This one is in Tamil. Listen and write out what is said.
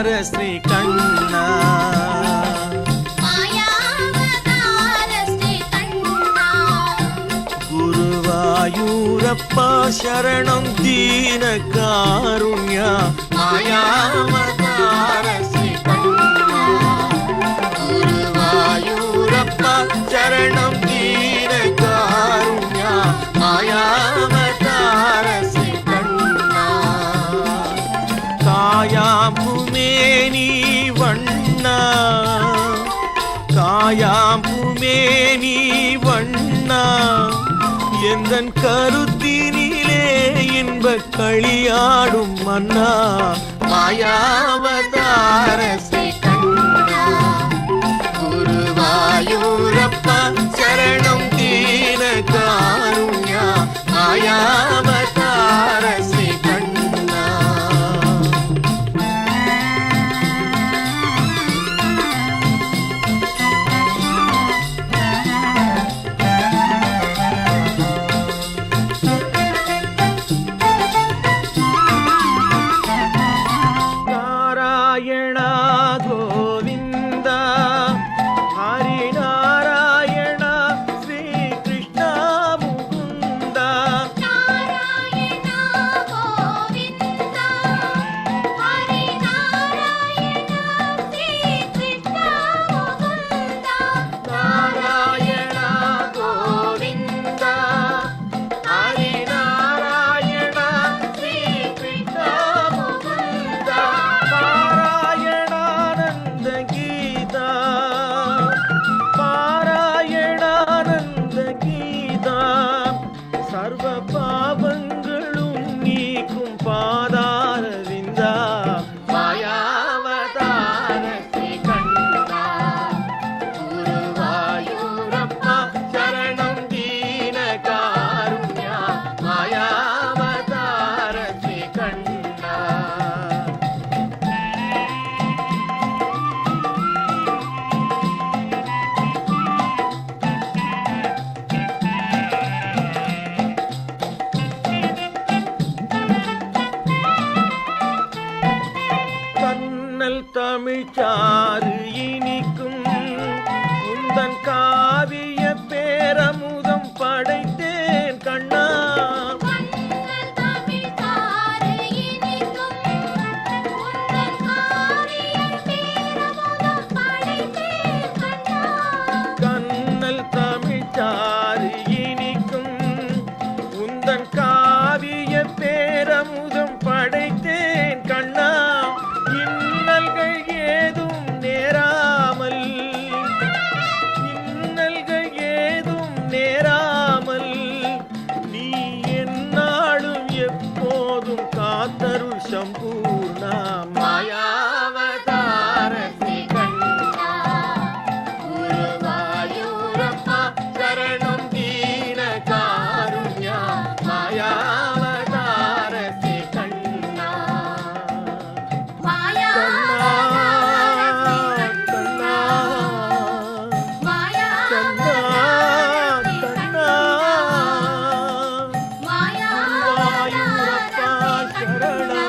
ಶ್ರೀ ಕಣ್ಣ ಗುರುವಾಯೂರಪ್ಪ ಶರಣಂ ದೀನ ಕಾರುಣ್ಯ ಮಾಯಾವತಾರ ಶ್ರೀ ಕಣ್ಣ ಗುರುವಾಯೂರಪ್ಪ ಶರಣಂ ದೀನ ಕಾರುಣ್ಯ ಮಾಯಾವತಾರ ಶ್ರೀ ಕಣ್ಣ காயாம்புமேனி வண்ணா காயாம்புமேனி வண்ணா எந்தன் கருத்தினிலே இன்பக் களியாடும் மன்னா மாயாவதார ஸ்ரீ கண்ணா குருவாயூரப்பா சரணம் தீன காருண்யா மாயாவதார ஸ்ரீ கண்ணா சர்வ பாவங்களும் நீக்கும் பாதார விந்தா மாயாவதார ஸ்ரீ கண்ணா குருவாயூரப்பா சரணம் தீன காருண்யா மாயாவதார ஸ்ரீ கண்ணா தமிழ்ச்சாறு இனிக்கும் உந்தன் காவிய பேரமுதம் படைத்தேன் கண்ணா கண்ணல் தமிழ்ச்சாறு இனிக்கும் உந்தன் காவிய பேரமுதம் படைத்தேன் கண்ணா இன்னல்கள் ஏதும் நேராமல் நீ என்னாலும் எப்போதும் காத்தருள் சம்பூர்ணா மாயாவதார ஸ்ரீ கண்ணா குருவாயூரப்பா சரணம் தீன காருண்யா மாயாவதார ஸ்ரீ கண்ணா Sharana